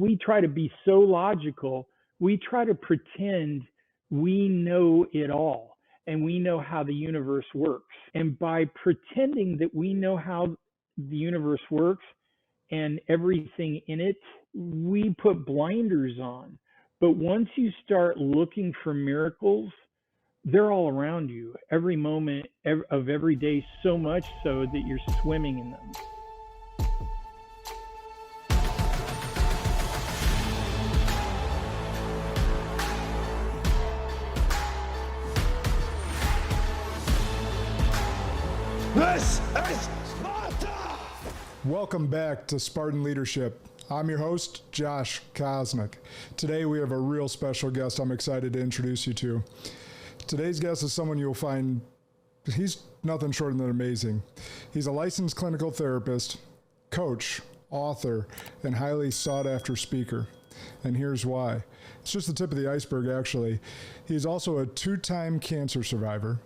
we try to be so logical, we try to pretend we know it all and we know how the universe works. And by pretending that we know how the universe works and everything in it, we put blinders on. But once you start looking for miracles, they're all around you every moment of every day, so much so that you're swimming in them. This is Sparta! Welcome back to Spartan Leadership. I'm your host, Josh Kosnick. Today we have a real special guest I'm excited to introduce you to. Today's guest is someone you'll find, he's nothing short than amazing. He's a licensed clinical therapist, coach, author, and highly sought after speaker. And here's why. It's just the tip of the iceberg, actually. He's also a two-time cancer survivor,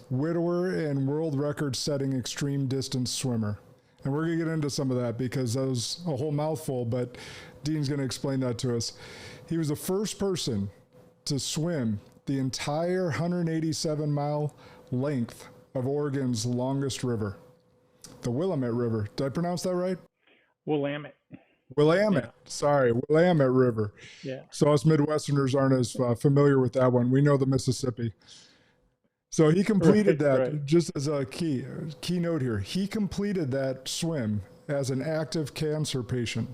widower, and world record setting extreme distance swimmer. And we're going to get into some of that because that was a whole mouthful, but Dean's going to explain that to us. He was the first person to swim the entire 187-mile length of Oregon's longest river, the Willamette River. Did I pronounce that right? Willamette. Willamette. Yeah. Sorry, Willamette River. Yeah. So us Midwesterners aren't as familiar with that one. We know the Mississippi. So he completed that, just as a keynote here, he completed that swim as an active cancer patient.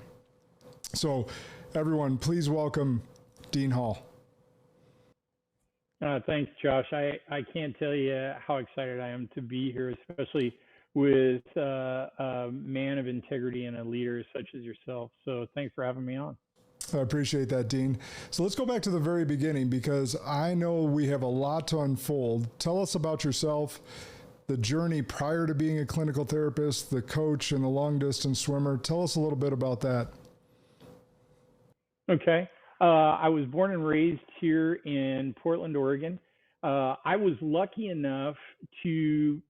So everyone, please welcome Dean Hall. Thanks, Josh. I can't tell you how excited I am to be here, especially with a man of integrity and a leader such as yourself. So thanks for having me on. I appreciate that, Dean. So let's go back to the very beginning because I know we have a lot to unfold. Tell us about yourself, the journey prior to being a clinical therapist, the coach, and the long distance swimmer. Tell us a little bit about that. Okay. I was born and raised here in Portland, Oregon. I was lucky enough to,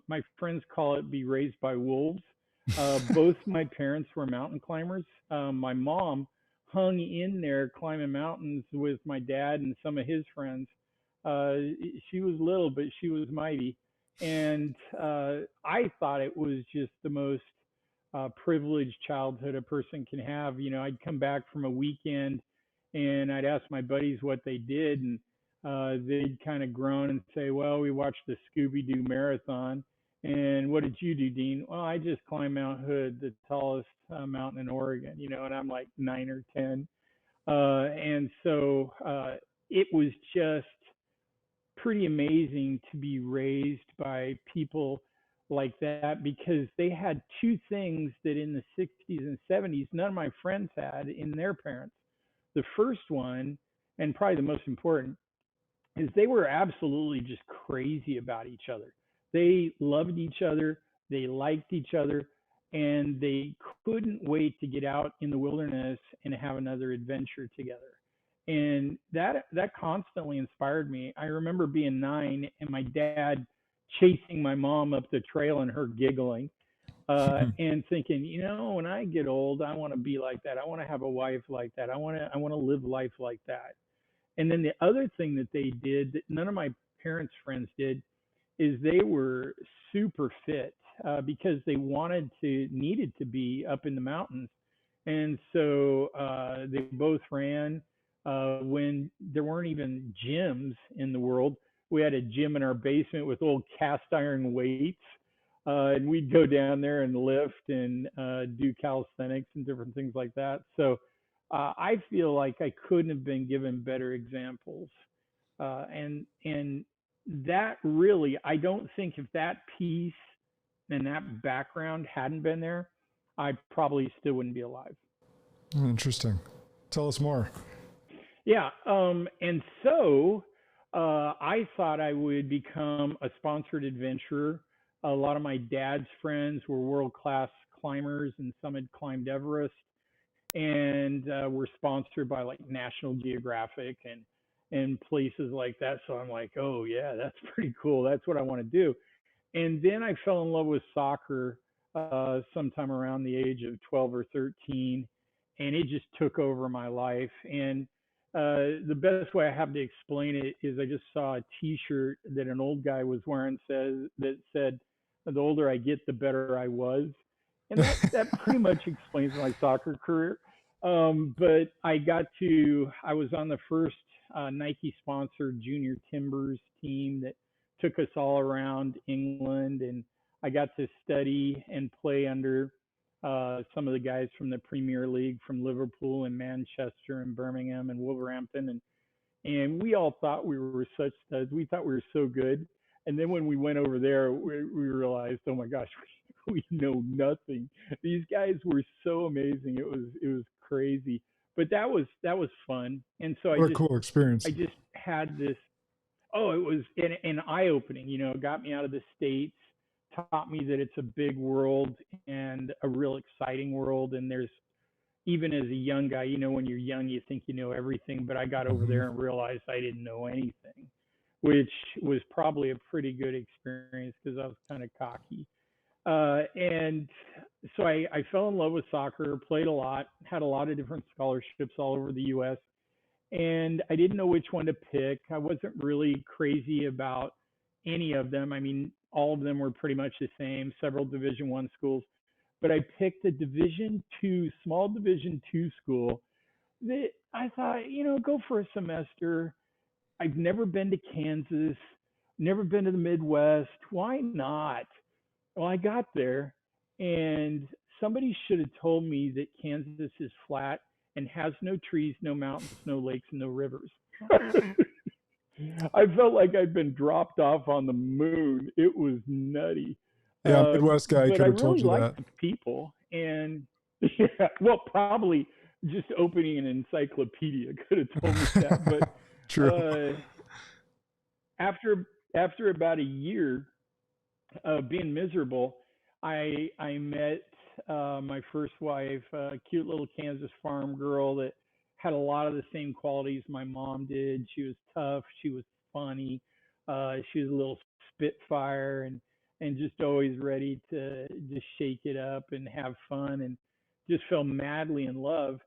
my friends call it, be raised by wolves. Both my parents were mountain climbers. My mom hung in there climbing mountains with my dad and some of his friends. She was little, but she was mighty. And I thought it was just the most privileged childhood a person can have. You know, I'd come back from a weekend and I'd ask my buddies what they did, and they'd kind of groan and say, well, we watched the Scooby-Doo marathon. And what did you do, Dean? Well, I just climbed Mount Hood, the tallest mountain in Oregon, you know, and I'm like 9 or 10. And so it was just pretty amazing to be raised by people like that, because they had two things that in the 60s and 70s, none of my friends had in their parents. The first one, and probably the most important, is they were absolutely just crazy about each other. They loved each other, they liked each other, and they couldn't wait to get out in the wilderness and have another adventure together. And that constantly inspired me. I remember being 9 and my dad chasing my mom up the trail and her giggling and thinking, you know, when I get old, I want to be like that. I want to have a wife like that. I want to live life like that. And then the other thing that they did that none of my parents' friends did is they were super fit because they needed to be up in the mountains. And so they both ran when there weren't even gyms in the world. We had a gym in our basement with old cast iron weights. And we'd go down there and lift and do calisthenics and different things like that. So I feel like I couldn't have been given better examples. And that really, I don't think if that piece and that background hadn't been there, I probably still wouldn't be alive. Interesting. Tell us more. Yeah. And so I thought I would become a sponsored adventurer. A lot of my dad's friends were world-class climbers, and some had climbed Everest and were sponsored by like National Geographic and places like that. So I'm like, oh yeah, that's pretty cool. That's what I want to do. And then I fell in love with soccer sometime around the age of 12 or 13. and it just took over my life. And the best way I have to explain it is I just saw a T-shirt that an old guy was wearing that said, "The older I get, the better I was," and that pretty much explains my soccer career. But I was on the first Nike sponsored junior Timbers team that took us all around England, and I got to study and play under some of the guys from the Premier League from Liverpool and Manchester and Birmingham and Wolverhampton, and we all thought we were such studs. We thought we were so good, and then when we went over there, we realized, oh my gosh, we know nothing. These guys were so amazing. It was crazy, but that was fun. And so What a cool experience. I just had this. Oh, it was an eye opening. It got me out of the States, taught me that it's a big world and a real exciting world. And there's, even as a young guy, when you're young, you think you know everything. But I got over there and realized I didn't know anything, which was probably a pretty good experience because I was kind of cocky. And so I fell in love with soccer, played a lot, had a lot of different scholarships all over the U.S. And I didn't know which one to pick. I wasn't really crazy about any of them. I mean, all of them were pretty much the same, several Division I schools. But I picked a small Division II school that I thought, go for a semester. I've never been to Kansas, never been to the Midwest. Why not? Well, I got there, and somebody should have told me that Kansas is flat and has no trees, no mountains, no lakes, and no rivers. I felt like I'd been dropped off on the moon. It was nutty. Yeah, Midwest guy But could I have told really you liked that. the people, and yeah, well, probably just opening an encyclopedia could have told me that. But True. after about a year of being miserable, I met my first wife, a cute little Kansas farm girl that had a lot of the same qualities my mom did. She was tough. She was funny. She was a little spitfire and just always ready to just shake it up and have fun, and just fell madly in love.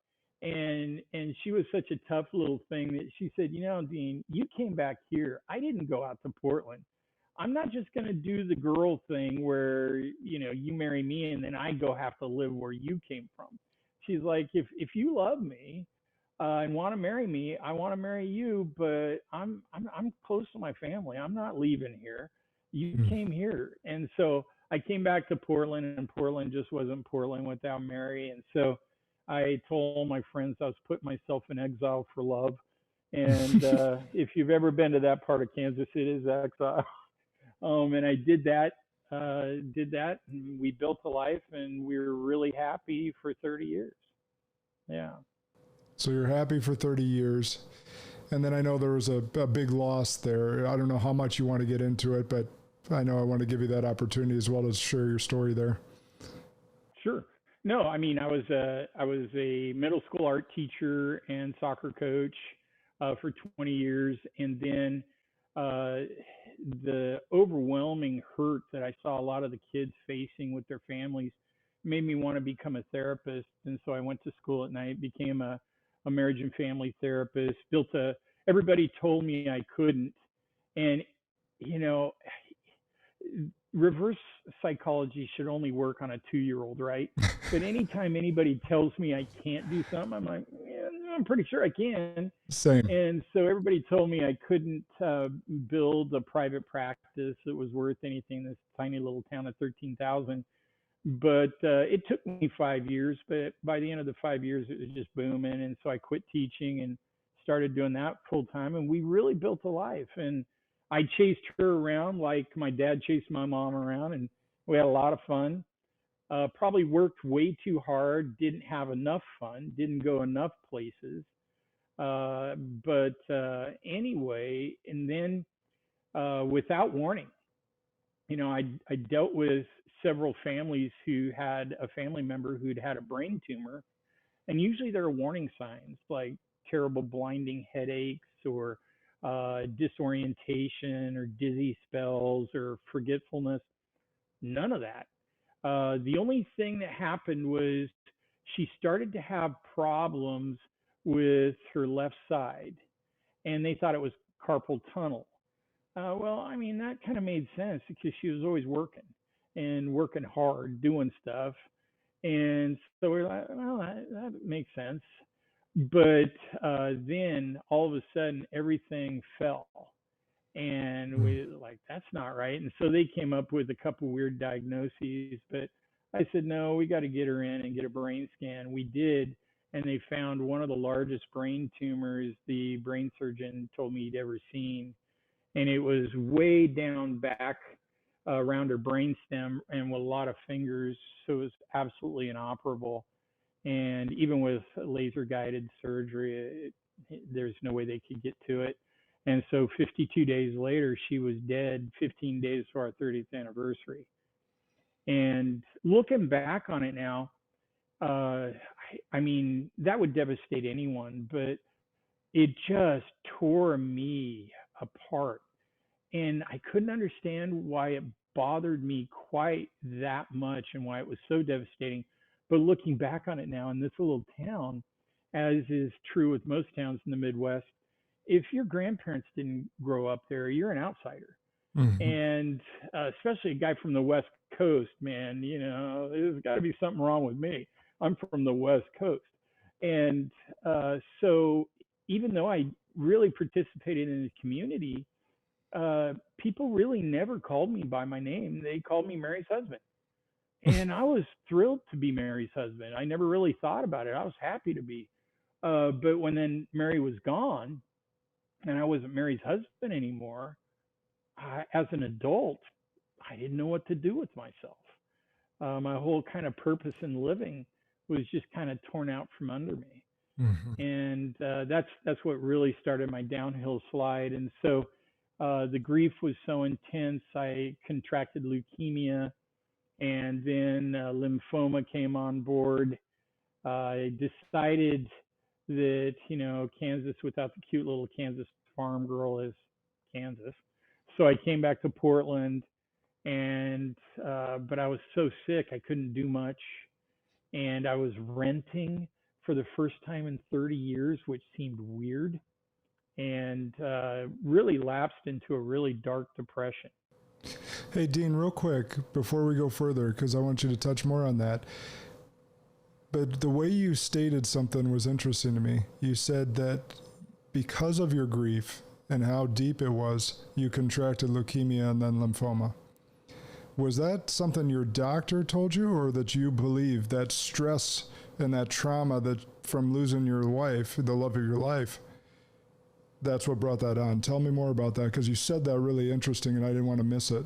And she was such a tough little thing that she said, Dean, you came back here. I didn't go out to Portland. I'm not just going to do the girl thing where, you marry me and then I go have to live where you came from. She's like, if you love me and want to marry me, I want to marry you, but I'm close to my family. I'm not leaving here. You came here. And so I came back to Portland, and Portland just wasn't Portland without Mary. And so I told all my friends I was putting myself in exile for love. And if you've ever been to that part of Kansas, it is exile. And I did that, and we built a life, and we were really happy for 30 years. Yeah. So you're happy for 30 years. And then I know there was a big loss there. I don't know how much you want to get into it, but I know I want to give you that opportunity as well to share your story there. Sure. No, I mean, I was a middle school art teacher and soccer coach for 20 years, and then the overwhelming hurt that I saw a lot of the kids facing with their families made me want to become a therapist. And so I went to school at night, became a marriage and family therapist, everybody told me I couldn't. And, reverse psychology should only work on a 2-year-old, right? But anytime anybody tells me I can't do something, I'm like, yeah, I'm pretty sure I can. Same. And so everybody told me I couldn't build a private practice that was worth anything. This tiny little town of 13,000. But it took me 5 years. But by the end of the 5 years, it was just booming. And so I quit teaching and started doing that full time. And we really built a life. And I chased her around like my dad chased my mom around. And we had a lot of fun. Probably worked way too hard, didn't have enough fun, didn't go enough places. But anyway, and then without warning, I dealt with several families who had a family member who'd had a brain tumor. And usually there are warning signs like terrible blinding headaches or disorientation or dizzy spells or forgetfulness. None of that. The only thing that happened was she started to have problems with her left side, and they thought it was carpal tunnel. Well, I mean, that kind of made sense because she was always working and working hard, doing stuff. And so we're like, well, that makes sense. But then all of a sudden, everything fell. And Mm. we like, that's not right. And so they came up with a couple weird diagnoses. But I said, no, we got to get her in and get a brain scan. We did. And they found one of the largest brain tumors the brain surgeon told me he'd ever seen, and it was way down back around her brainstem and with a lot of fingers, so it was absolutely inoperable. And even with laser guided surgery, there's no way they could get to it. And so 52 days later, she was dead 15 days for our 30th anniversary. And looking back on it now, I mean, that would devastate anyone, but it just tore me apart, and I couldn't understand why it bothered me quite that much and why it was so devastating. But looking back on it now in this little town, as is true with most towns in the Midwest, if your grandparents didn't grow up there, you're an outsider. Mhm. And especially a guy from the West Coast, man, there's got to be something wrong with me. I'm from the West Coast. And so even though I really participated in the community, people really never called me by my name. They called me Mary's husband. And I was thrilled to be Mary's husband. I never really thought about it. I was happy to be. But when then Mary was gone and I wasn't Mary's husband anymore, as an adult, I didn't know what to do with myself. My whole kind of purpose in living was just kind of torn out from under me. Mhm. And that's what really started my downhill slide. And so the grief was so intense. I contracted leukemia, and then lymphoma came on board. I decided that Kansas without the cute little Kansas farm girl is Kansas. So I came back to Portland, and but I was so sick I couldn't do much, and I was renting for the first time in 30 years, which seemed weird, and really lapsed into a really dark depression. Hey, Dean, real quick, before we go further, because I want you to touch more on that. But the way you stated something was interesting to me. You said that because of your grief and how deep it was, you contracted leukemia and then lymphoma. Was that something your doctor told you, or that you believe that stress and that trauma that from losing your wife, the love of your life, that's what brought that on? Tell me more about that, because you said that really interesting and I didn't want to miss it.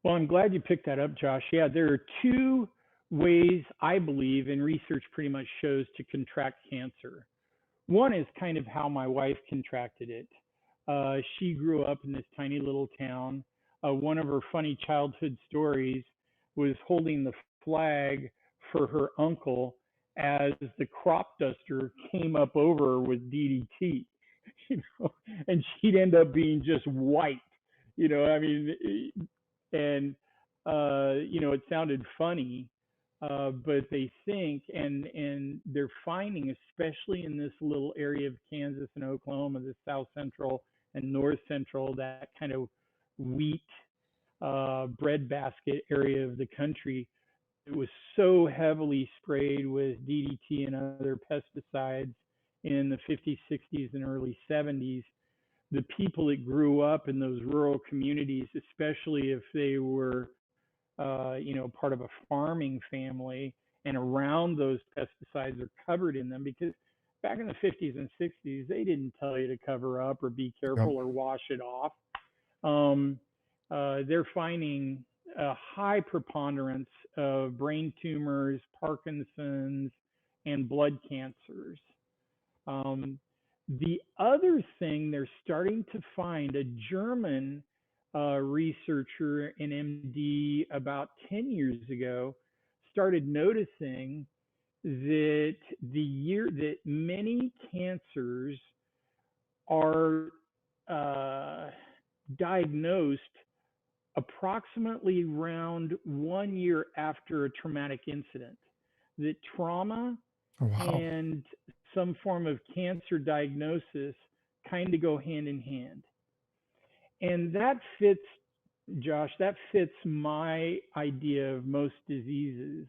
Well, I'm glad you picked that up, Josh. Yeah, there are two ways I believe, and research pretty much shows, to contract cancer. One is kind of how my wife contracted it. She grew up in this tiny little town. One of her funny childhood stories was holding the flag for her uncle as the crop duster came up over her with DDT, you know, and she'd end up being just white, I mean, and it sounded funny, but they think, and they're finding, especially in this little area of Kansas and Oklahoma, the South Central and North Central, that kind of wheat breadbasket area of the country, it was so heavily sprayed with DDT and other pesticides in the 50s, 60s, and early 70s. The people that grew up in those rural communities, especially if they were part of a farming family and around those pesticides are covered in them, because back in the 50s and 60s, they didn't tell you to cover up or be Yep. careful or wash it off. Um, they're finding a high preponderance of brain tumors, Parkinson's, and blood cancers. Um, the other thing they're starting to find, a German researcher, an MD, about 10 years ago, started noticing that that many cancers are diagnosed approximately around 1 year after a traumatic incident. that trauma Oh, wow. and some form of cancer diagnosis kind of go hand in hand. And that fits, Josh, that fits my idea of most diseases.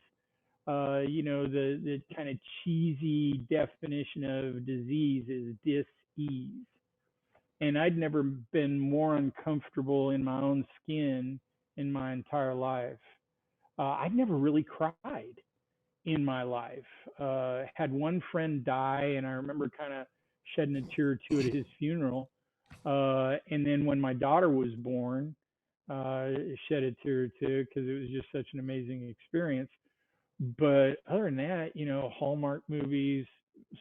The kind of cheesy definition of disease is dis-ease. And I'd never been more uncomfortable in my own skin in my entire life. I'd never really cried in my life. Had one friend die, and I remember kind of shedding a tear or two at his funeral. And then when my daughter was born, shed a tear or two because it was just such an amazing experience. But other than that, Hallmark movies,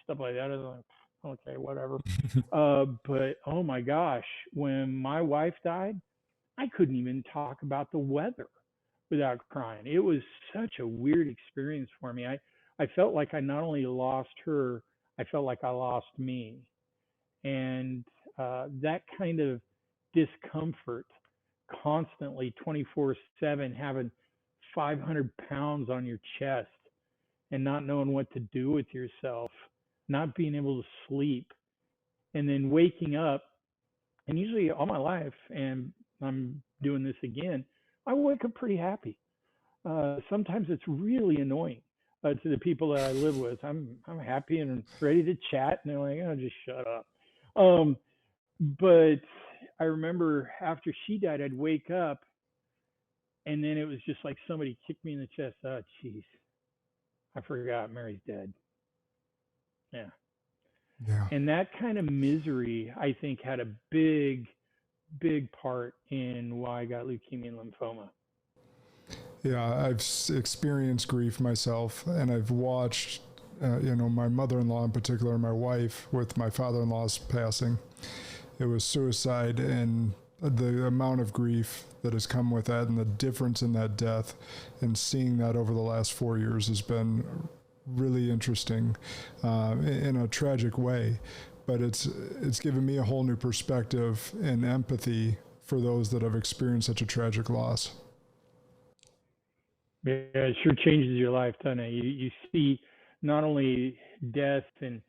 stuff like that, I was like, okay, whatever. But oh my gosh, when my wife died, I couldn't even talk about the weather without crying. It was such a weird experience for me. I felt like I not only lost her, I felt like I lost me. And that kind of discomfort, constantly 24/7, having 500 pounds on your chest and not knowing what to do with yourself, not being able to sleep, and then waking up. And usually all my life, and I'm doing this again, I wake up pretty happy. Sometimes it's really annoying to the people that I live with. I'm happy and ready to chat, and they're like, "Oh, just shut up." Um, but I remember after she died, I'd wake up, and then it was just like somebody kicked me in the chest. Oh, jeez, I forgot Mary's dead. Yeah, Yeah. and that kind of misery, I think, had a big part in why I got leukemia and lymphoma. Yeah, I've experienced grief myself, and I've watched, my mother-in-law in particular, my wife, with my father-in-law's passing. It was suicide, and the amount of grief that has come with that and the difference in that death, and seeing that over the last 4 years has been really interesting in a tragic way. But it's given me a whole new perspective and empathy for those that have experienced such a tragic loss. Yeah, it sure changes your life, doesn't it? You see not only death and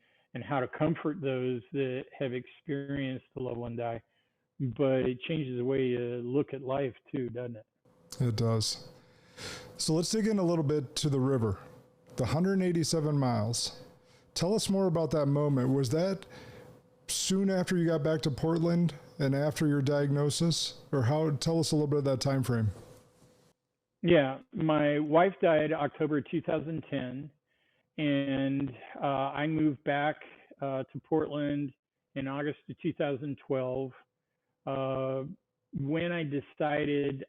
how to comfort those that have experienced a loved one die, but it changes the way you look at life too, doesn't it? It does. So let's dig in a little bit to the river, the 187 miles. Tell us more about that moment. Was that soon after you got back to Portland and after your diagnosis, or tell us a little bit of that time frame? Yeah, my wife died October 2010, and I moved back to Portland in August of 2012. Uh, when I decided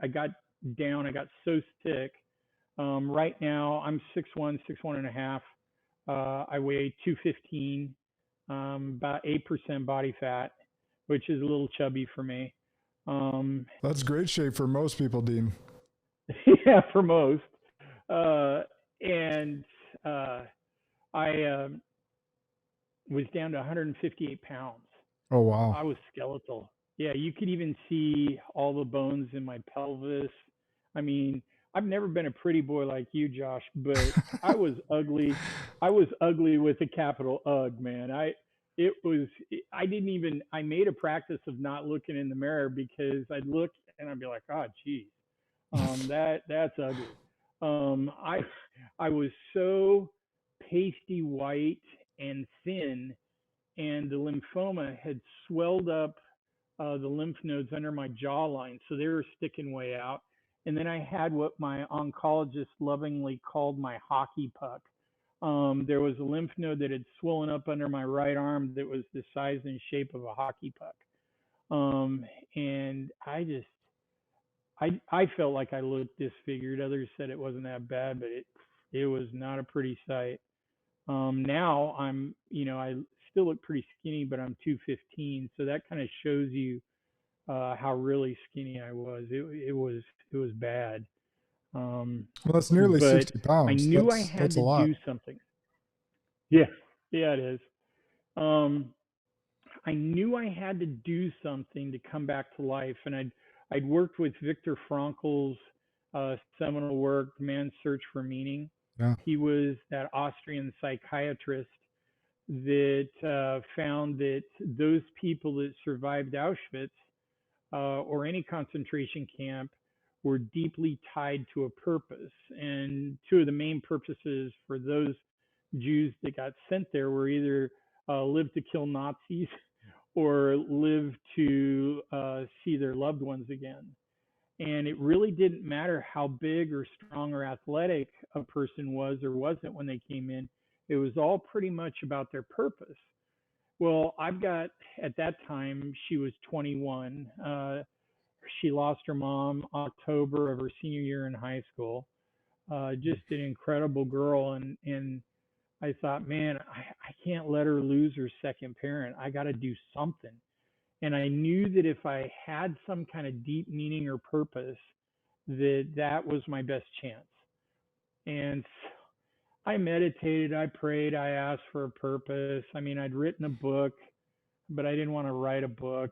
I got down, I got so sick. Right now, I'm 6'1", 6'1 and a half. I weigh 215, about 8% body fat, which is a little chubby for me. That's great shape for most people, Dean. Yeah, for most. And I was down to 158 pounds. Oh, wow. I was skeletal. Yeah, you could even see all the bones in my pelvis. I mean, I've never been a pretty boy like you, Josh, but I was ugly. I was ugly with a capital UG, man. I didn't even, I made a practice of not looking in the mirror because I'd look and I'd be like, oh, geez, that's ugly. I was so pasty white and thin, and the lymphoma had swelled up the lymph nodes under my jawline, so they were sticking way out. And then I had what my oncologist lovingly called my hockey puck. There was a lymph node that had swollen up under my right arm that was the size and shape of a hockey puck. And I felt like I looked disfigured. Others said it wasn't that bad, but it was not a pretty sight. Now I still look pretty skinny, but I'm 215, so that kind of shows you how really skinny I was. It was bad. Well, that's nearly But 60 I pounds. knew I had That's a to lot. do something. Yeah, yeah, it is. Um, I knew I had to do something to come back to life, and I'd worked with Viktor Frankl's seminal work, Man's Search for Meaning, Yeah. He was that Austrian psychiatrist that found that those people that survived Auschwitz or any concentration camp were deeply tied to a purpose. And two of the main purposes for those Jews that got sent there were either live to kill Nazis or live to see their loved ones again. And it really didn't matter how big or strong or athletic a person was or wasn't when they came in. It was all pretty much about their purpose. Well, at that time, she was 21. She lost her mom October of her senior year in high school. Just an incredible girl. And I thought, man, I can't let her lose her second parent. I got to do something. And I knew that if I had some kind of deep meaning or purpose, that was my best chance. And I meditated, I prayed, I asked for a purpose. I mean, I'd written a book, but I didn't want to write a book,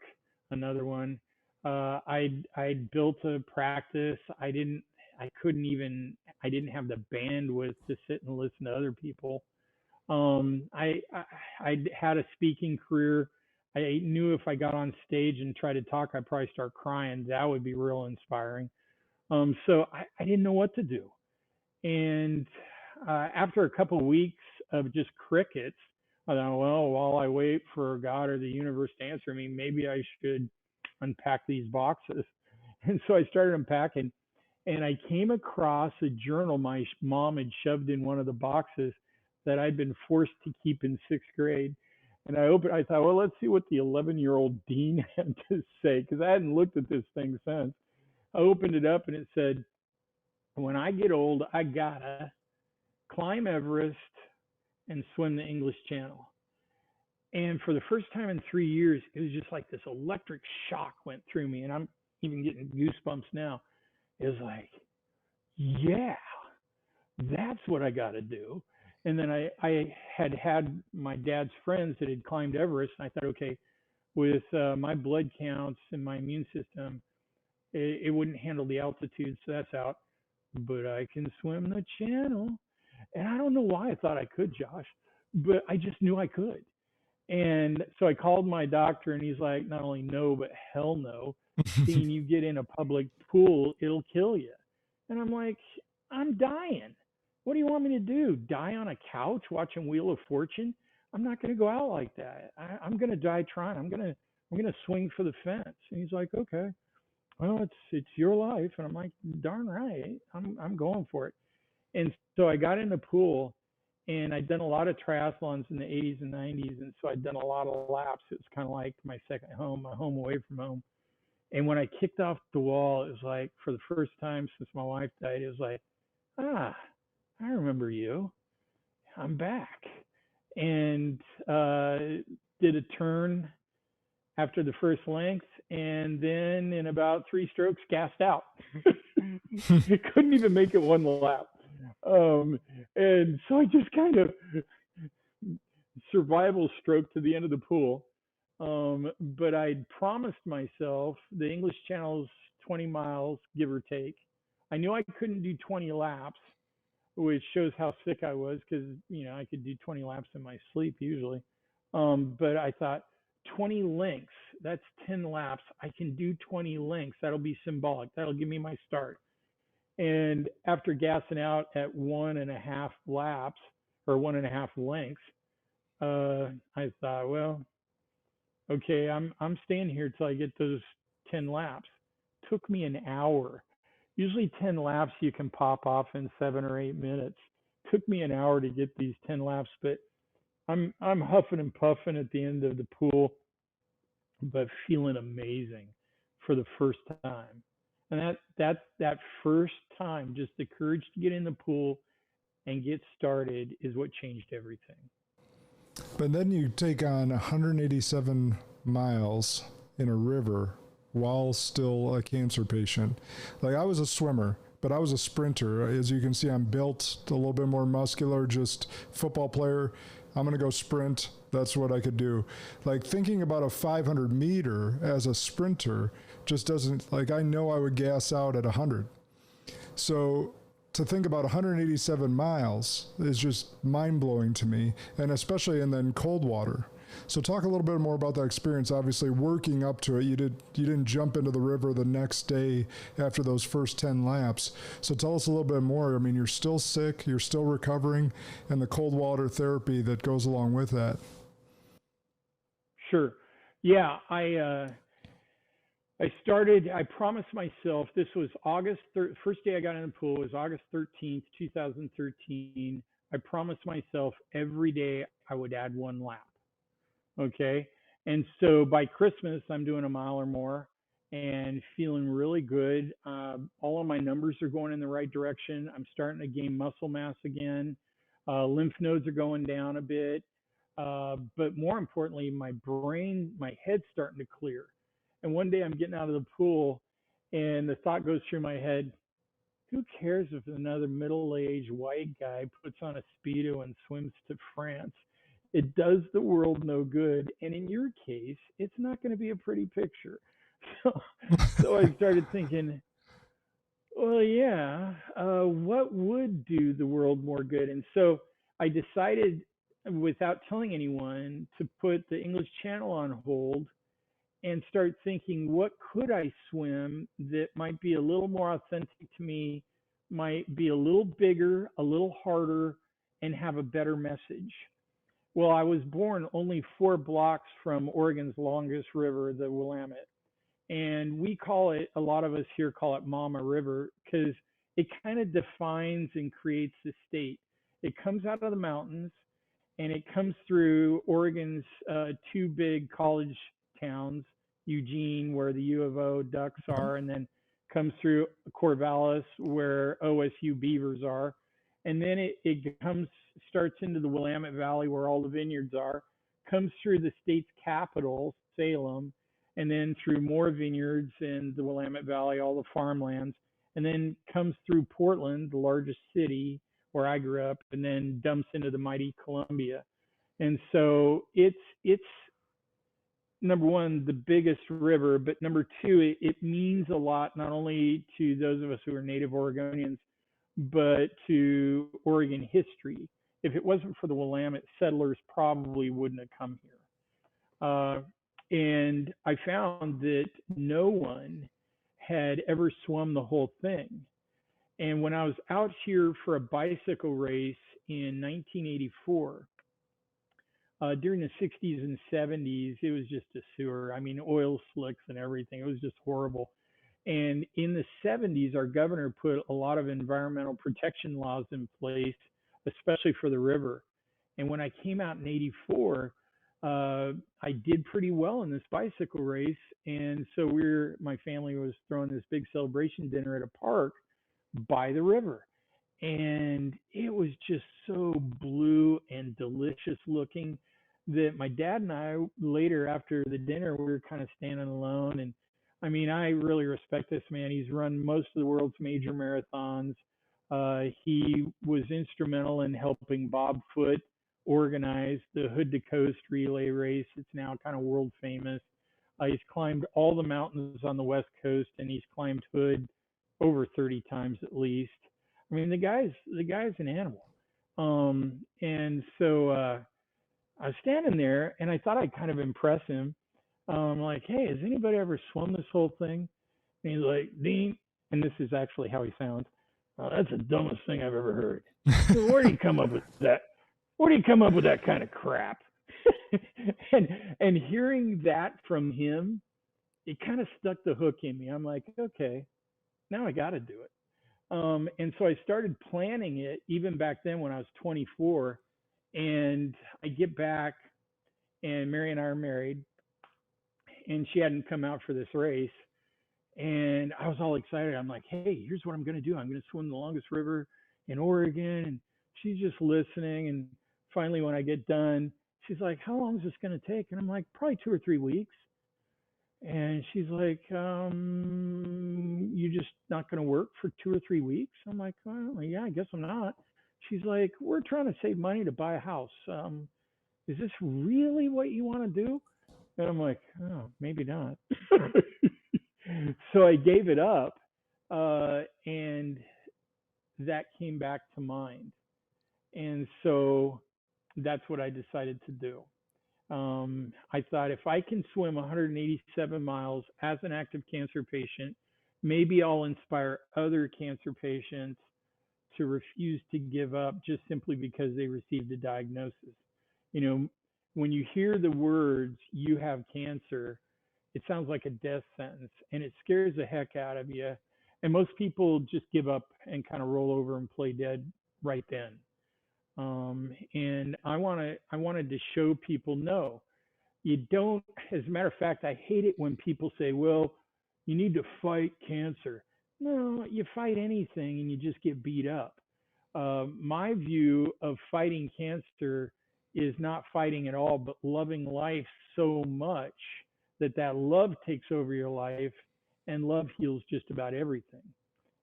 another one. I'd built a practice. I didn't have the bandwidth to sit and listen to other people. I had a speaking career. I knew if I got on stage and tried to talk, I'd probably start crying. That would be real inspiring. So I didn't know what to do. And after a couple of weeks of just crickets, I thought, well, while I wait for God or the universe to answer me, maybe I should unpack these boxes. And so I started unpacking, and I came across a journal my mom had shoved in one of the boxes that I'd been forced to keep in sixth grade. And I thought, well, let's see what the 11-year-old dean had to say, because I hadn't looked at this thing since. I opened it up, and it said, when I get old, I gotta climb Everest and swim the English Channel. And for the first time in 3 years, it was just like this electric shock went through me, and I'm even getting goosebumps now. It was like, yeah, that's what I got to do. And then I had my dad's friends that had climbed Everest, and I thought, okay, with my blood counts and my immune system, it wouldn't handle the altitude, so that's out. But I can swim the channel. And I don't know why I thought I could, Josh, but I just knew I could. And so I called my doctor, and he's like, not only no, but hell no. Seeing you get in a public pool, it'll kill you. And I'm like, I'm dying. What do you want me to do? Die on a couch watching Wheel of Fortune? I'm not going to go out like that. I'm going to die trying. I'm going to swing for the fence. And he's like, okay, well, it's your life. And I'm like, darn right. I'm going for it. And so I got in the pool, and I'd done a lot of triathlons in the 80s and 90s. And so I'd done a lot of laps. It was kind of like my second home, my home away from home. And when I kicked off the wall, it was like, for the first time since my wife died, it was like, I remember you. I'm back. And did a turn after the first length, and then in about 3 strokes, gassed out. Couldn't even make it one lap. And so I just kind of survival stroke to the end of the pool. But I'd promised myself the English Channel's 20 miles, give or take. I knew I couldn't do 20 laps, which shows how sick I was, because, I could do 20 laps in my sleep usually. But I thought 20 lengths, that's 10 laps. I can do 20 lengths. That'll be symbolic. That'll give me my start. And after gassing out at 1.5 laps or 1.5 lengths, I thought, well, okay, I'm staying here till I get those 10 laps. Took me an hour. Usually 10 laps you can pop off in 7 or 8 minutes. Took me an hour to get these 10 laps, but I'm huffing and puffing at the end of the pool, but feeling amazing for the first time. And that first time, just the courage to get in the pool and get started is what changed everything. But then you take on 187 miles in a river while still a cancer patient. Like, I was a swimmer, but I was a sprinter. As you can see, I'm built a little bit more muscular, just football player. I'm going to go sprint. That's what I could do. Like, thinking about a 500 meter as a sprinter just doesn't, like, I know I would gas out at 100. So to think about 187 miles is just mind-blowing to me, and especially in then cold water. So talk a little bit more about that experience. Obviously, working up to it, you didn't jump into the river the next day after those first 10 laps. So tell us a little bit more. I mean, you're still sick, you're still recovering, and the cold water therapy that goes along with that. Sure. Yeah, I promised myself, this was first day I got in the pool was August 13th, 2013. I promised myself every day I would add 1 lap. Okay. And so by Christmas, I'm doing a mile or more and feeling really good. All of my numbers are going in the right direction. I'm starting to gain muscle mass again. Lymph nodes are going down a bit. But more importantly, my head's starting to clear. And one day I'm getting out of the pool and the thought goes through my head, who cares if another middle-aged white guy puts on a Speedo and swims to France? It does the world no good. And in your case, it's not going to be a pretty picture. So I started thinking, well, yeah, what would do the world more good? And so I decided, without telling anyone, to put the English Channel on hold and start thinking, what could I swim that might be a little more authentic to me, might be a little bigger, a little harder, and have a better message? Well, I was born only 4 blocks from Oregon's longest river, the Willamette. And we call it, a lot of us here call it Mama River, because it kind of defines and creates the state. It comes out of the mountains and it comes through Oregon's 2 big college towns, Eugene, where the U of O Ducks are, and then comes through Corvallis, where OSU Beavers are. And then it starts into the Willamette Valley, where all the vineyards are, comes through the state's capital, Salem, and then through more vineyards in the Willamette Valley, all the farmlands, and then comes through Portland, the largest city where I grew up, and then dumps into the mighty Columbia. And so it's number one, the biggest river, but number two, it means a lot, not only to those of us who are native Oregonians, but to Oregon history. If it wasn't for the Willamette, settlers probably wouldn't have come here. And I found that no one had ever swum the whole thing. And when I was out here for a bicycle race in 1984, during the 60s and 70s, it was just a sewer. I mean, oil slicks and everything. It was just horrible. And in the 70s, our governor put a lot of environmental protection laws in place, especially for the river. And when I came out in 84, I did pretty well in this bicycle race. And so my family was throwing this big celebration dinner at a park by the river. And it was just so blue and delicious looking that my dad and I, later after the dinner, we were kind of standing alone. And I mean, I really respect this man. He's run most of the world's major marathons. He was instrumental in helping Bob Foote organize the Hood to Coast relay race. It's now kind of world famous. He's climbed all the mountains on the West Coast, and he's climbed Hood over 30 times at least. I mean, the guy's an animal. And so I was standing there, and I thought I'd kind of impress him. Like, hey, has anybody ever swum this whole thing? And he's like, Dean, and this is actually how he sounds. That's the dumbest thing I've ever heard. Where do you come up with that? Where do you come up with that kind of crap? and hearing that from him, it kind of stuck the hook in me. I'm like, okay, now I got to do it. And so I started planning it even back then when I was 24. And I get back, and Mary and I are married, and she hadn't come out for this race. And I was all excited. I'm like, hey, here's what I'm going to do. I'm going to swim the longest river in Oregon. And she's just listening. And finally, when I get done, she's like, how long is this going to take? And I'm like, probably 2 or 3 weeks. And she's like, you just not going to work for 2 or 3 weeks? I'm like, well, yeah, I guess I'm not. She's like, we're trying to save money to buy a house. Is this really what you want to do? And I'm like, oh, maybe not. So I gave it up. And that came back to mind. And so that's what I decided to do. I thought if I can swim 187 miles as an active cancer patient, maybe I'll inspire other cancer patients to refuse to give up just simply because they received a diagnosis. You know, when you hear the words, you have cancer, it sounds like a death sentence and it scares the heck out of you. And most people just give up and kind of roll over and play dead right then. And I wanted to show people, no, you don't. As a matter of fact, I hate it when people say, well, you need to fight cancer. No, you fight anything and you just get beat up. My view of fighting cancer is not fighting at all, but loving life so much that that love takes over your life, and love heals just about everything.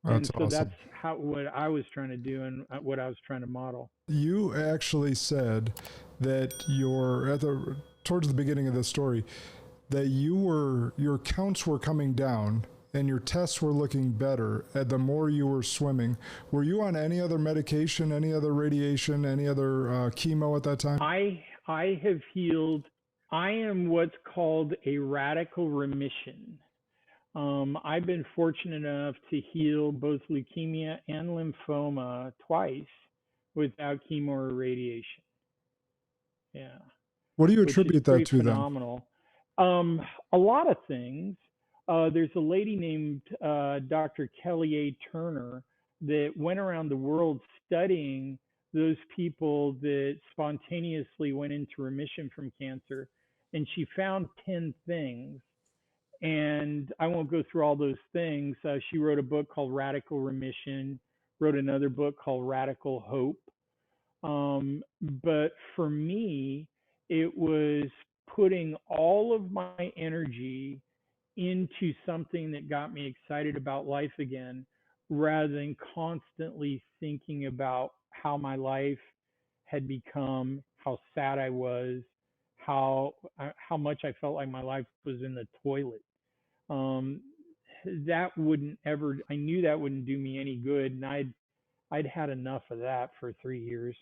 That's And so awesome. that's what I was trying to do and what I was trying to model. You actually said that towards the beginning of the story that your counts were coming down and your tests were looking better the more you were swimming. Were you on any other medication, any other radiation, any other chemo at that time? I have healed. I am what's called a radical remission. I've been fortunate enough to heal both leukemia and lymphoma twice without chemo or radiation. Yeah, What do you which is attribute that pretty to then? phenomenal. A lot of things. There's a lady named Dr. Kelly A. Turner that went around the world studying those people that spontaneously went into remission from cancer, and she found 10 things. And I won't go through all those things. She wrote a book called Radical Remission, wrote another book called Radical Hope. But for me, it was putting all of my energy into something that got me excited about life again, rather than constantly thinking about how my life had become, how sad I was, how much I felt like my life was in the toilet. Um, that wouldn't ever. I knew that wouldn't do me any good, and I'd had enough of that for 3 years.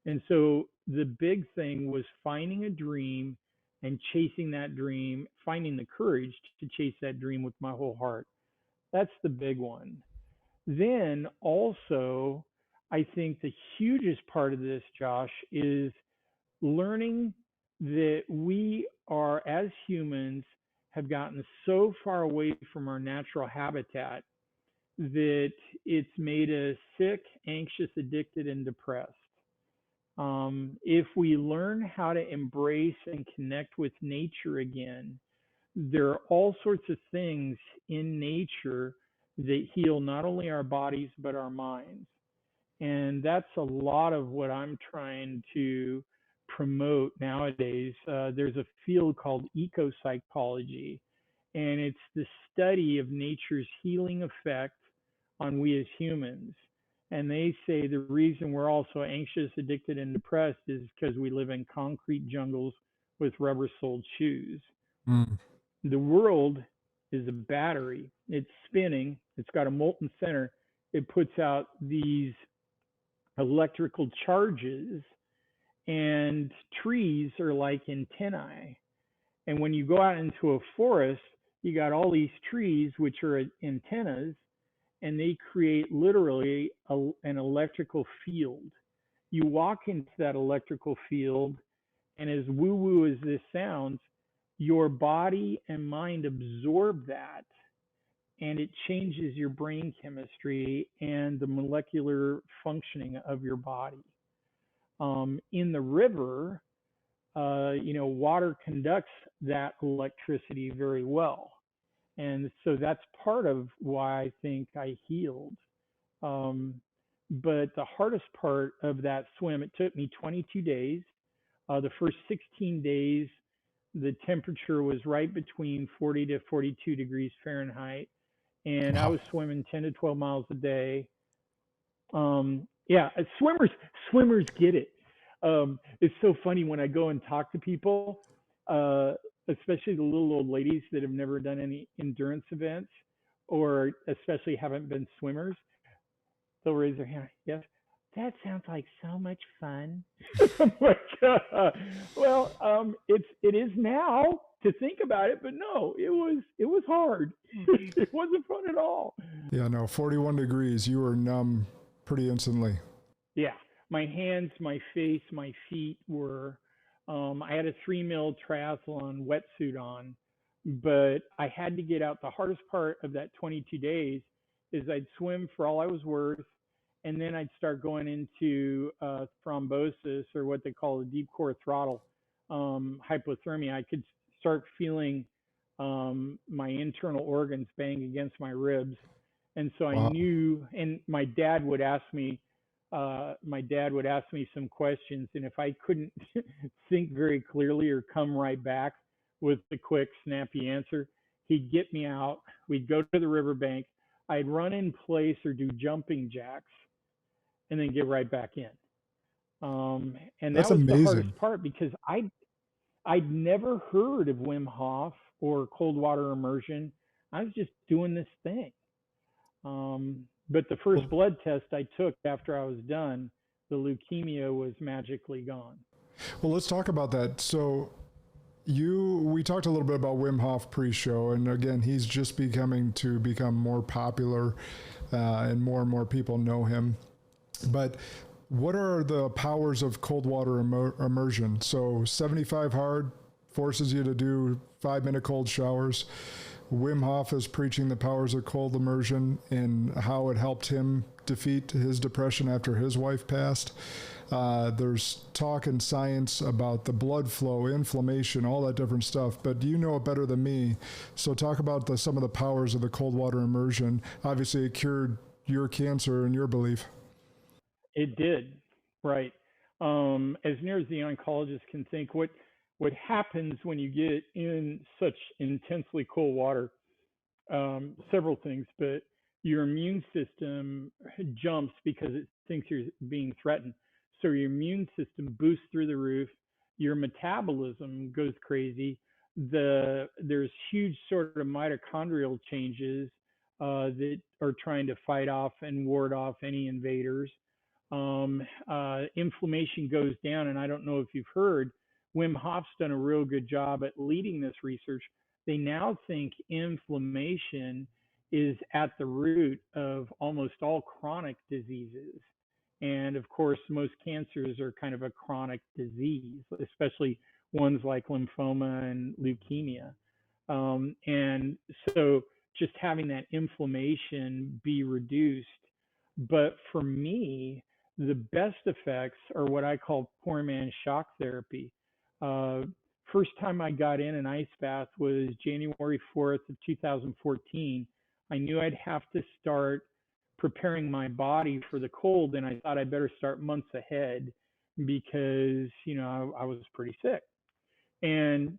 And so the big thing was finding a dream and chasing that dream, finding the courage to chase that dream with my whole heart. That's the big one. Then also, I think the hugest part of this, Josh, is learning that we are, as humans, have gotten so far away from our natural habitat that it's made us sick, anxious, addicted, and depressed. If we learn how to embrace and connect with nature again, there are all sorts of things in nature that heal not only our bodies but our minds. And that's a lot of what I'm trying to promote nowadays. There's a field called eco psychology, and it's the study of nature's healing effect on we as humans. And they say the reason we're all so anxious, addicted, and depressed is because we live in concrete jungles with rubber soled shoes. Mm. The world is a battery. It's spinning, it's got a molten center. It puts out these electrical charges, and trees are like antennae. And when you go out into a forest, you got all these trees, which are antennas, and they create literally an electrical field. You walk into that electrical field, and as woo woo as this sounds, your body and mind absorb that, and it changes your brain chemistry and the molecular functioning of your body. In the river, water conducts that electricity very well. And so that's part of why I think I healed. Um, but the hardest part of that swim, it took me 22 days. The first 16 days, the temperature was right between 40 to 42 degrees Fahrenheit. And I Wow. was swimming 10 to 12 miles a day. Yeah, swimmers get it. It's so funny when I go and talk to people, uh, especially the little old ladies that have never done any endurance events, or especially haven't been swimmers. they'll raise their hand. Yes. That sounds like so much fun. I'm like, well, it is now to think about it, but no, it was hard. It wasn't fun at all. Yeah, no, 41 degrees, you were numb pretty instantly. Yeah, my hands, my face, my feet were. I had a 3 mil triathlon wetsuit on, but I had to get out. The hardest part of that 22 days is I'd swim for all I was worth, and then I'd start going into thrombosis, or what they call a deep core throttle, hypothermia. I could start feeling my internal organs bang against my ribs, and so I Wow. knew. And my dad would ask me some questions, and if I couldn't think very clearly or come right back with a quick, snappy answer, he'd get me out. We'd go to the riverbank. I'd run in place or do jumping jacks, and then get right back in. And That's that was the amazing. hardest part, because I'd never heard of Wim Hof or cold water immersion. I was just doing this thing. But the first blood test I took after I was done, the leukemia was magically gone. Well, let's talk about that. So we talked a little bit about Wim Hof pre-show, and again, he's just become more popular, and more people know him. But what are the powers of cold water immersion? So 75 hard forces you to do 5-minute cold showers. Wim Hof is preaching the powers of cold immersion and how it helped him defeat his depression after his wife passed. There's talk in science about the blood flow, inflammation, all that different stuff, but you know it better than me. So talk about some of the powers of the cold water immersion. Obviously, it cured your cancer in your belief. It did, right. As near as the oncologist can think, what happens when you get in such intensely cold water, several things, but your immune system jumps because it thinks you're being threatened. So your immune system boosts through the roof. Your metabolism goes crazy. There's huge sort of mitochondrial changes that are trying to fight off and ward off any invaders. Inflammation goes down, and I don't know if you've heard, Wim Hof's done a real good job at leading this research. They now think inflammation is at the root of almost all chronic diseases. And of course, most cancers are kind of a chronic disease, especially ones like lymphoma and leukemia. And so just having that inflammation be reduced. But for me, the best effects are what I call poor man shock therapy. First time I got in an ice bath was January 4th of 2014. I knew I'd have to start preparing my body for the cold, and I thought I'd better start months ahead because, I was pretty sick. And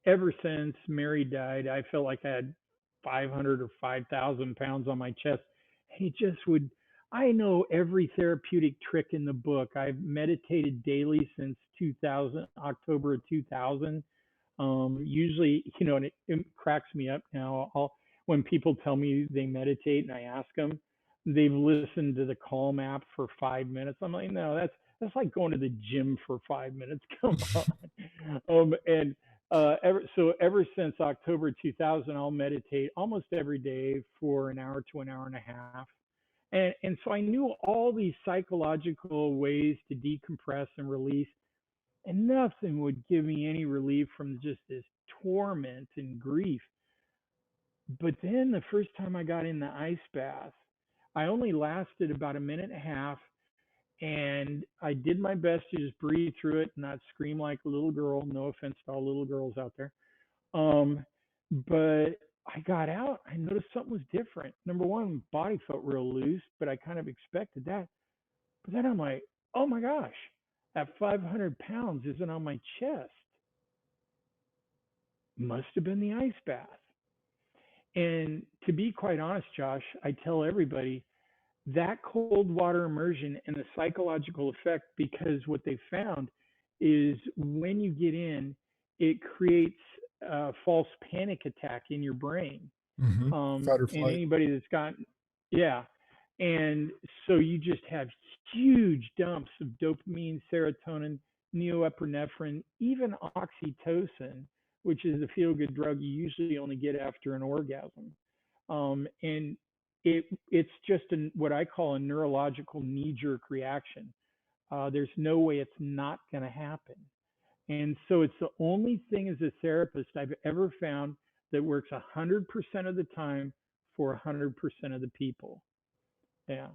ever since Mary died, I felt like I had 500 or 5,000 pounds on my chest. And it just would, I know every therapeutic trick in the book. I've meditated daily since 2000, October of 2000. Usually, and it cracks me up now. When people tell me they meditate and I ask them, they've listened to the Calm app for 5 minutes. I'm like, no, that's like going to the gym for 5 minutes. Come on. Ever since October 2000, I'll meditate almost every day for an hour to an hour and a half. And so I knew all these psychological ways to decompress and release, and nothing would give me any relief from just this torment and grief. But then the first time I got in the ice bath, I only lasted about a minute and a half, and I did my best to just breathe through it and not scream like a little girl. No offense to all little girls out there. But I got out. I noticed something was different. Number one, body felt real loose, but I kind of expected that. But then I'm like, oh my gosh, that 500 pounds isn't on my chest. Must have been the ice bath. And to be quite honest, Josh, I tell everybody that cold water immersion and the psychological effect, because what they found is when you get in, it creates a false panic attack in your brain. Mm-hmm. Fight or And flight. anybody that's gotten, yeah, And so you just have huge dumps of dopamine, serotonin, norepinephrine, even oxytocin, which is a feel good drug you usually only get after an orgasm. And it's just what I call a neurological knee jerk reaction. There's no way it's not going to happen. And so it's the only thing as a therapist I've ever found that works 100% of the time for 100% of the people. Yeah.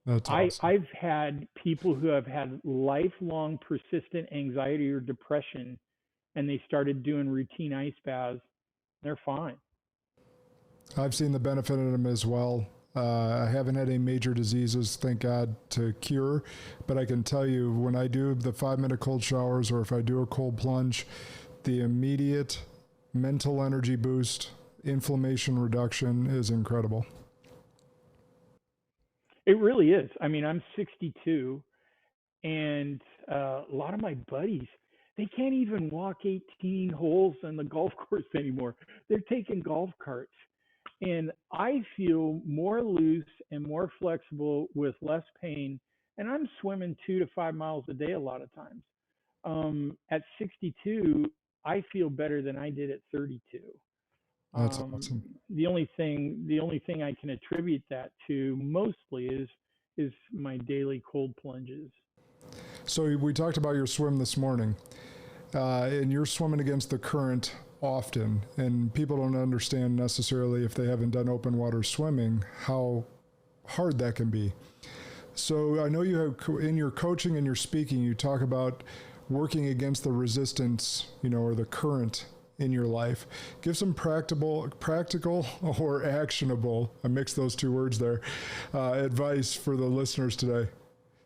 That's awesome. I've had people who have had lifelong persistent anxiety or depression, and they started doing routine ice baths. They're fine. I've seen the benefit in them as well. I haven't had any major diseases, thank God, to cure, but I can tell you when I do the 5-minute cold showers or if I do a cold plunge, the immediate mental energy boost, inflammation reduction is incredible. It really is. I mean, I'm 62, and a lot of my buddies, they can't even walk 18 holes on the golf course anymore. They're taking golf carts. And I feel more loose and more flexible with less pain. And I'm swimming 2 to 5 miles a day a lot of times. At 62, I feel better than I did at 32. That's Um, awesome. the only thing I can attribute that to mostly is my daily cold plunges. So we talked about your swim this morning, and you're swimming against the current often, and people don't understand necessarily if they haven't done open water swimming how hard that can be. So I know you have in your coaching and your speaking, you talk about working against the resistance, or the current in your life. Give some practical or actionable, I mixed those two words there, advice for the listeners today.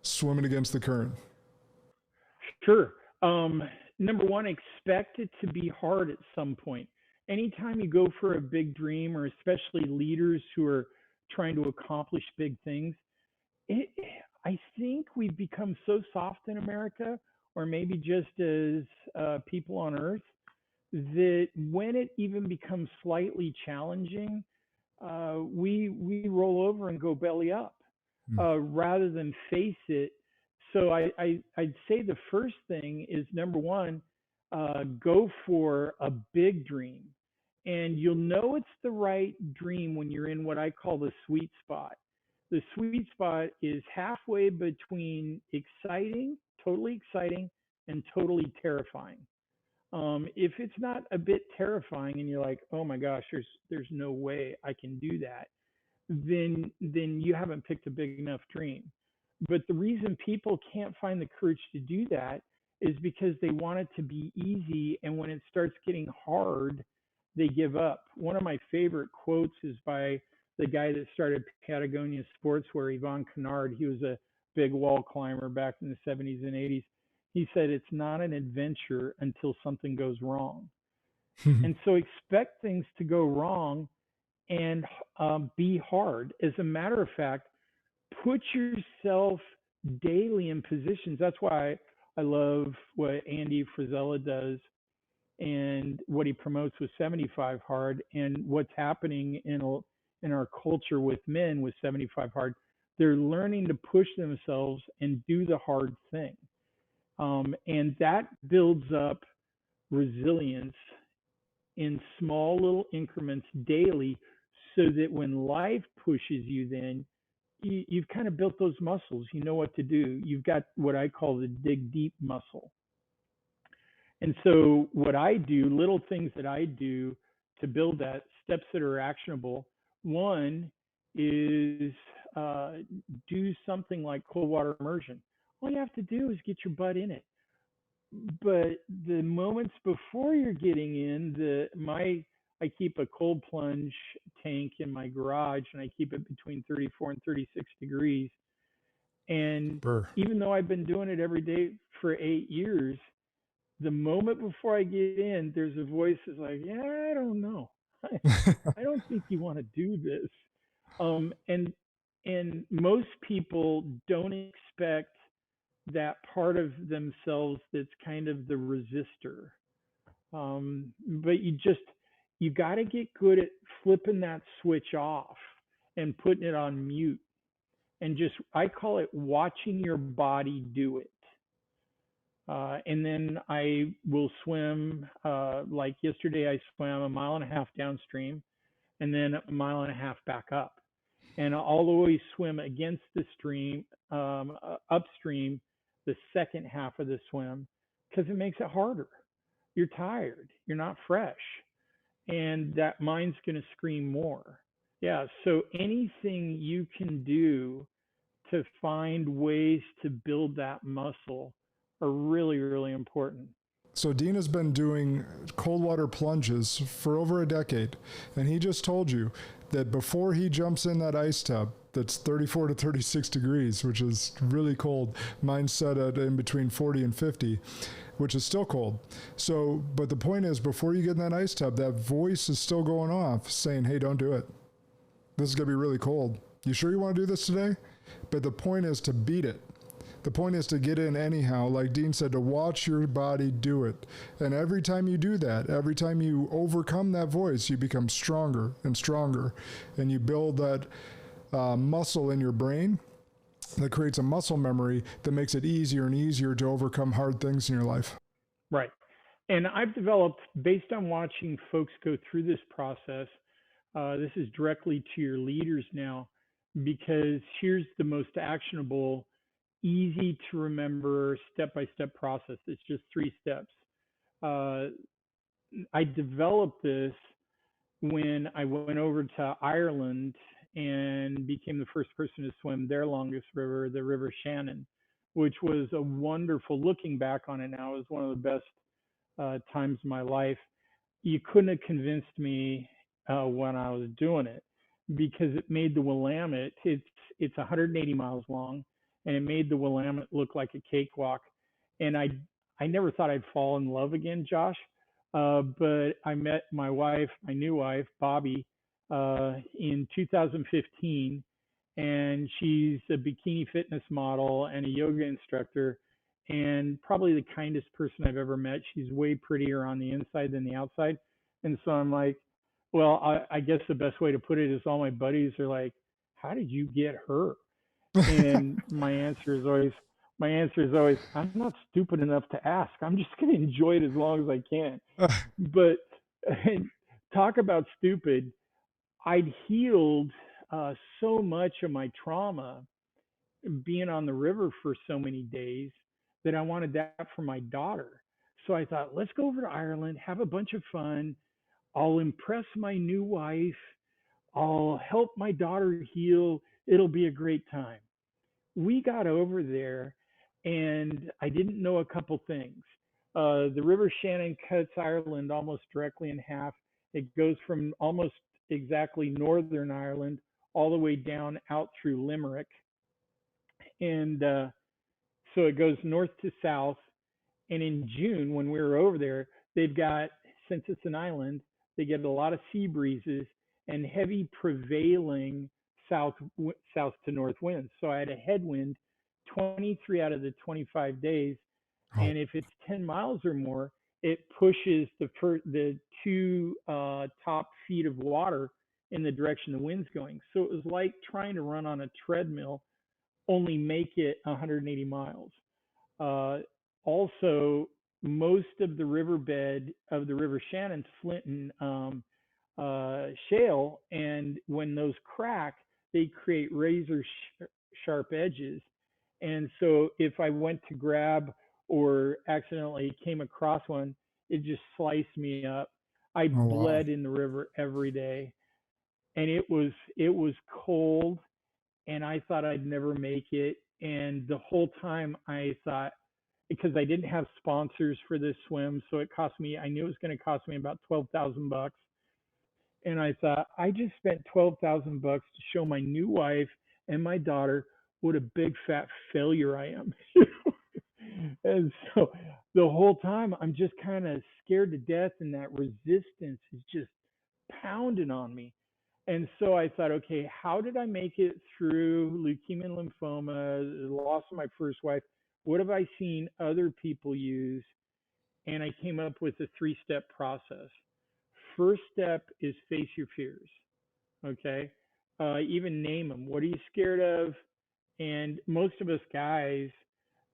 Swimming against the current. Sure. Number one, expect it to be hard at some point. Anytime you go for a big dream, or especially leaders who are trying to accomplish big things, it, I think we've become so soft in America, or maybe just as people on Earth, that when it even becomes slightly challenging, we roll over and go belly up rather than face it. So I'd say the first thing is number one, go for a big dream. And you'll know it's the right dream when you're in what I call the sweet spot. The sweet spot is halfway between totally exciting, and totally terrifying. If it's not a bit terrifying and you're like, oh my gosh, there's no way I can do that, then you haven't picked a big enough dream. But the reason people can't find the courage to do that is because they want it to be easy, and when it starts getting hard, they give up. One of my favorite quotes is by the guy that started Patagonia Sportswear, Yvon Kennard. He was a big wall climber back in the 70s and 80s. He said, it's not an adventure until something goes wrong. And so expect things to go wrong and be hard. As a matter of fact, put yourself daily in positions. That's why I love what Andy Frisella does and what he promotes with 75 hard, and what's happening in our culture with men with 75 hard. They're learning to push themselves and do the hard thing. And that builds up resilience in small little increments daily, so that when life pushes you, then you've kind of built those muscles. You know what to do. You've got what I call the dig deep muscle. And so what I do, little things that I do to build that, steps that are actionable. One is do something like cold water immersion. All you have to do is get your butt in it. But the moments before you're getting in, I keep a cold plunge tank in my garage, and I keep it between 34 and 36 degrees. And Burr. even though I've been doing it every day for 8 years, the moment before I get in, there's a voice that's like, yeah, I don't know. I don't think you want to do this. And most people don't expect that part of themselves that's kind of the resistor. But you got to get good at flipping that switch off and putting it on mute. and just, I call it watching your body do it. And then I will swim, like yesterday, I swam a mile and a half downstream and then a mile and a half back up. And I'll always swim against the stream, upstream, the second half of the swim, because it makes it harder. You're tired, you're not fresh, and that mind's going to scream more. Yeah, so anything you can do to find ways to build that muscle are really, really important. So Dean has been doing cold water plunges for over a decade, and he just told you that before he jumps in that ice tub that's 34 to 36 degrees, which is really cold, mine's set at in between 40 and 50, which is still cold. So, but the point is, before you get in that ice tub, that voice is still going off saying, hey, don't do it. This is going to be really cold. You sure you want to do this today? But the point is to beat it. The point is to get in anyhow, like Dean said, to watch your body do it. And every time you do that, every time you overcome that voice, you become stronger and stronger. And you build that muscle in your brain that creates a muscle memory that makes it easier and easier to overcome hard things in your life. Right. And I've developed, based on watching folks go through this process, this is directly to your leaders now, because here's the most actionable, easy to remember step-by-step process. It's just 3 steps. I developed this when I went over to Ireland and became the first person to swim their longest river, the River Shannon, which was a wonderful, looking back on it now, it was one of the best times of my life. You couldn't have convinced me when I was doing it, because it made the Willamette, it's 180 miles long, and it made the Willamette look like a cakewalk. And I never thought I'd fall in love again, Josh. But I met my wife, my new wife, Bobby, in 2015, and she's a bikini fitness model and a yoga instructor, and probably the kindest person I've ever met. She's way prettier on the inside than the outside. And so I'm like, well, I guess the best way to put it is all my buddies are like, how did you get her? And my answer is always, I'm not stupid enough to ask. I'm just going to enjoy it as long as I can. But talk about stupid. I'd healed so much of my trauma being on the river for so many days that I wanted that for my daughter. So I thought, let's go over to Ireland, have a bunch of fun. I'll impress my new wife. I'll help my daughter heal. It'll be a great time. We got over there, and I didn't know a couple things. The River Shannon cuts Ireland almost directly in half. It goes from almost exactly Northern Ireland all the way down out through Limerick. And so it goes north to south. And in June, when we were over there, they've got, since it's an island, they get a lot of sea breezes and heavy prevailing south to north winds. So I had a headwind 23 out of the 25 days. Oh. And if it's 10 miles or more, it pushes the 2 top feet of water in the direction the wind's going. So it was like trying to run on a treadmill, only make it 180 miles. Also, most of the riverbed of the River Shannon's flint and shale, and when those crack, they create razor sharp edges. And so if I went to grab or accidentally came across one, it just sliced me up. I bled in the river every day, and it was cold, and I thought I'd never make it. And the whole time I thought, because I didn't have sponsors for this swim, so it cost me, I knew it was going to cost me about $12,000. And I thought, I just spent $12,000 to show my new wife and my daughter what a big fat failure I am. And so the whole time I'm just kind of scared to death, and that resistance is just pounding on me. And so I thought, okay, how did I make it through leukemia and lymphoma, the loss of my first wife? What have I seen other people use? And I came up with a 3-step process. First step is face your fears. Okay. Even name them. What are you scared of? And most of us guys,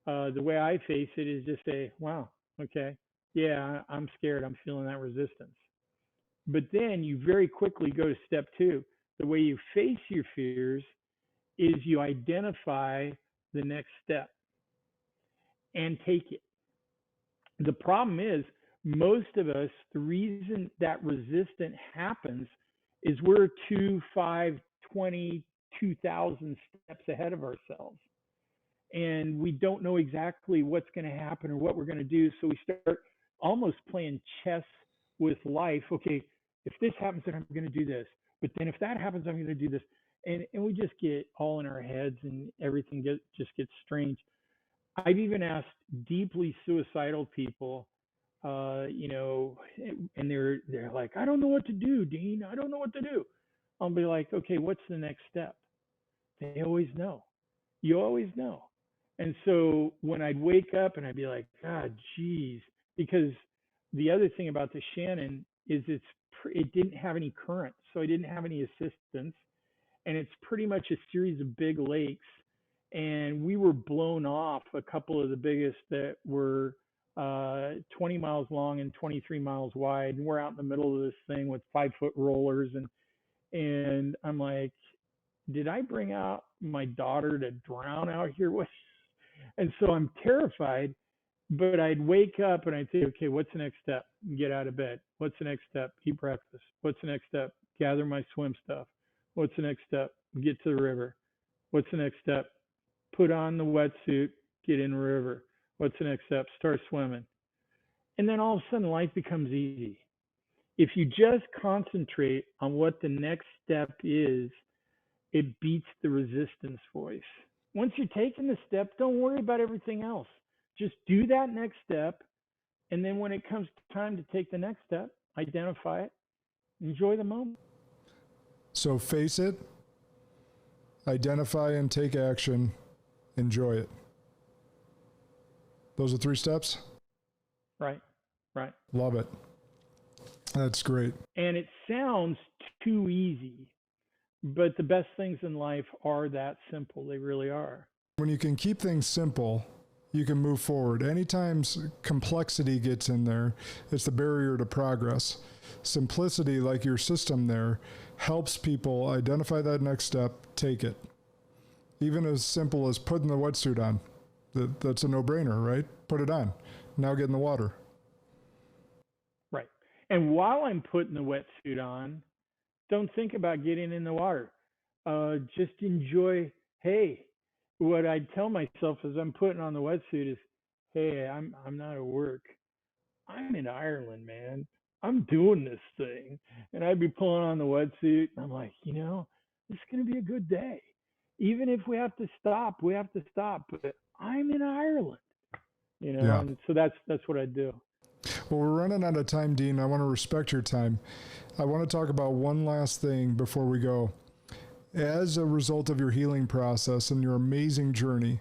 the way I face it is just say, wow, okay, yeah, I'm scared. I'm feeling that resistance. But then you very quickly go to step two. The way you face your fears is you identify the next step and take it. The problem is, most of us, the reason that resistance happens is we're 2, 5, 20, 2,000 steps ahead of ourselves. And we don't know exactly what's going to happen or what we're going to do. So we start almost playing chess with life. Okay, if this happens, then I'm going to do this. But then if that happens, I'm going to do this. And we just get all in our heads and everything just gets strange. I've even asked deeply suicidal people, you know, and they're like, I don't know what to do, Dean. I don't know what to do. I'll be like, okay, what's the next step? They always know. You always know. And so when I'd wake up and I'd be like, God, geez, because the other thing about the Shannon is it didn't have any current, so I didn't have any assistance, and it's pretty much a series of big lakes, and we were blown off a couple of the biggest that were 20 miles long and 23 miles wide, and we're out in the middle of this thing with 5-foot rollers, and I'm like, did I bring out my daughter to drown out here with? And so I'm terrified, but I'd wake up and I'd say, okay, what's the next step? Get out of bed. What's the next step? Eat breakfast. What's the next step? Gather my swim stuff. What's the next step? Get to the river. What's the next step? Put on the wetsuit, get in the river. What's the next step? Start swimming. And then all of a sudden life becomes easy. If you just concentrate on what the next step is, it beats the resistance voice. Once you're taking the step, don't worry about everything else. Just do that next step. And then when it comes time to take the next step, identify it, enjoy the moment. So face it, identify and take action, enjoy it. Those are 3 steps? Right, right. Love it. That's great. And it sounds too easy, but the best things in life are that simple. They really are. When you can keep things simple, you can move forward. Anytime complexity gets in there, it's the barrier to progress. Simplicity, like your system there, helps people identify that next step, take it. Even as simple as putting the wetsuit on. That's a no-brainer, right? Put it on. Now get in the water. Right. And while I'm putting the wetsuit on, don't think about getting in the water. Just enjoy. Hey, what I tell myself as I'm putting on the wetsuit is, hey, I'm not at work. I'm in Ireland, man. I'm doing this thing. And I'd be pulling on the wetsuit. And I'm like, this is going to be a good day. Even if we have to stop, we have to stop. But I'm in Ireland, Yeah. And so that's what I do. Well, we're running out of time, Dean. I want to respect your time. I want to talk about one last thing before we go. As a result of your healing process and your amazing journey,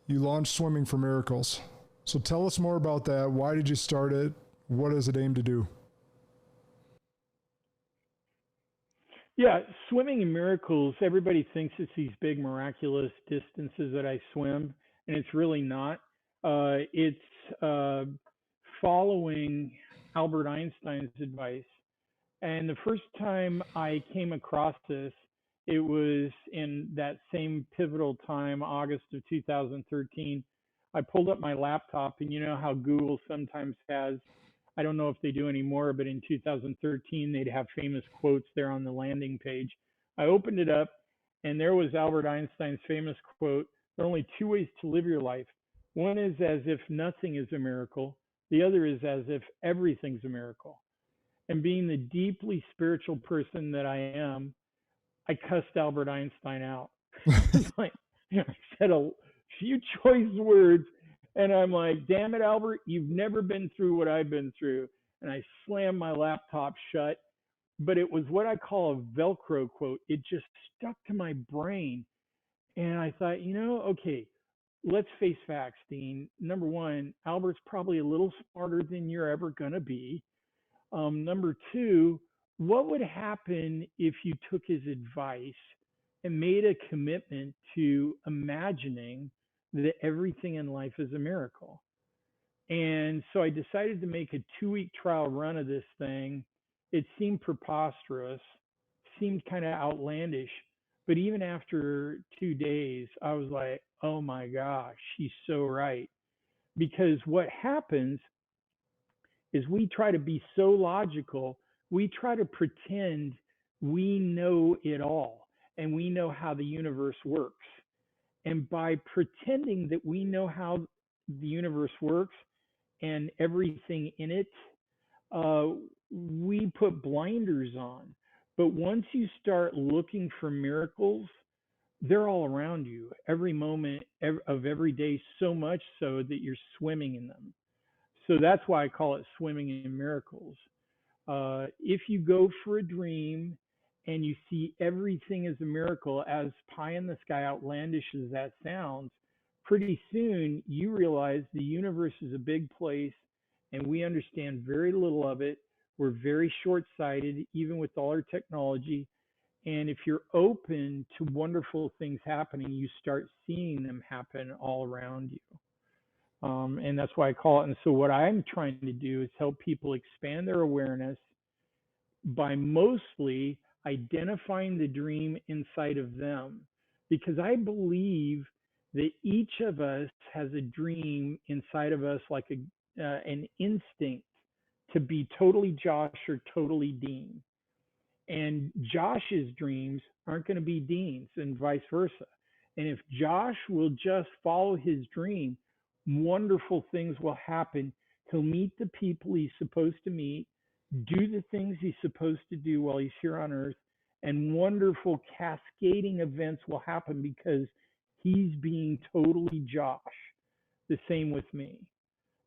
you launched Swimming for Miracles. So tell us more about that. Why did you start it? What does it aim to do? Yeah, swimming in miracles, everybody thinks it's these big miraculous distances that I swim, and it's really not. It's following Albert Einstein's advice. And the first time I came across this, it was in that same pivotal time, August of 2013. I pulled up my laptop, and you know how Google sometimes has, I don't know if they do anymore, but in 2013, they'd have famous quotes there on the landing page. I opened it up, and there was Albert Einstein's famous quote, there are only 2 ways to live your life. One is as if nothing is a miracle. The other is as if everything's a miracle. And being the deeply spiritual person that I am, I cussed Albert Einstein out. I said a few choice words, and I'm like, damn it, Albert, you've never been through what I've been through. And I slammed my laptop shut. But it was what I call a Velcro quote. It just stuck to my brain. And I thought, okay, let's face facts, Dean. Number one, Albert's probably a little smarter than you're ever going to be. Number two, what would happen if you took his advice and made a commitment to imagining that everything in life is a miracle. And so I decided to make a 2-week trial run of this thing. It seemed preposterous, seemed kind of outlandish. But even after 2 days, I was like, oh my gosh, she's so right. Because what happens is we try to be so logical, we try to pretend we know it all and we know how the universe works. And by pretending that we know how the universe works and everything in it, we put blinders on. But once you start looking for miracles, they're all around you every moment of every day, so much so that you're swimming in them. So that's why I call it swimming in miracles. If you go for a dream and you see everything as a miracle, as pie in the sky outlandish as that sounds, pretty soon you realize the universe is a big place and we understand very little of it. We're very short-sighted, even with all our technology. And if you're open to wonderful things happening, you start seeing them happen all around you. And that's why I call it. And so what I'm trying to do is help people expand their awareness by mostly identifying the dream inside of them. Because I believe that each of us has a dream inside of us, like an instinct to be totally Josh or totally Dean. And Josh's dreams aren't going to be Dean's and vice versa. And if Josh will just follow his dream, wonderful things will happen. He'll meet the people he's supposed to meet, do the things he's supposed to do while he's here on earth, and wonderful cascading events will happen because he's being totally Josh. The same with me,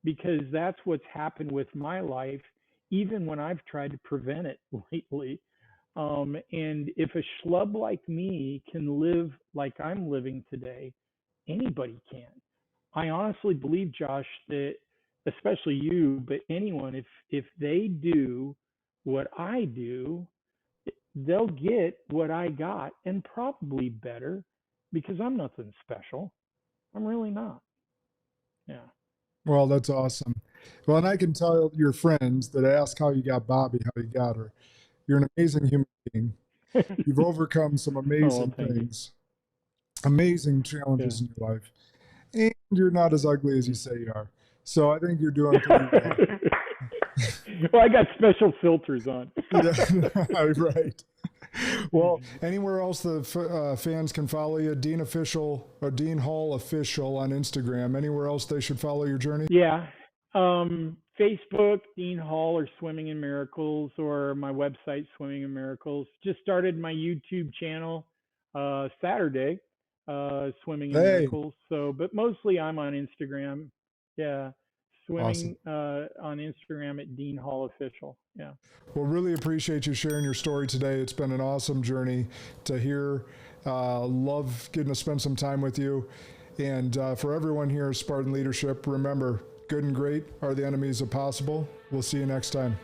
because that's what's happened with my life, even when I've tried to prevent it lately. And if a schlub like me can live like I'm living today, anybody can. I honestly believe, Josh, that especially you, but anyone, if they do what I do, they'll get what I got and probably better, because I'm nothing special. I'm really not. Yeah. Well, that's awesome. Well, and I can tell your friends that ask how you got Bobby, how you got her. You're an amazing human being. You've overcome some amazing things, amazing challenges in your life, and you're not as ugly as you say you are. So I think you're doing pretty well. Well, I got special filters on. Yeah, right. Well, anywhere else the fans can follow you, Dean Official or Dean Hall Official on Instagram. Anywhere else they should follow your journey? Yeah. Facebook, Dean Hall or Swimming in Miracles, or my website, Swimming in Miracles. Just started my YouTube channel Saturday, Swimming in Miracles. So, but mostly I'm on Instagram. Yeah. Swimming on Instagram at Dean Hall Official. Yeah. Well, really appreciate you sharing your story today. It's been an awesome journey to hear. Love getting to spend some time with you. And for everyone here at Spartan Leadership, remember, good and great are the enemies of possible. We'll see you next time.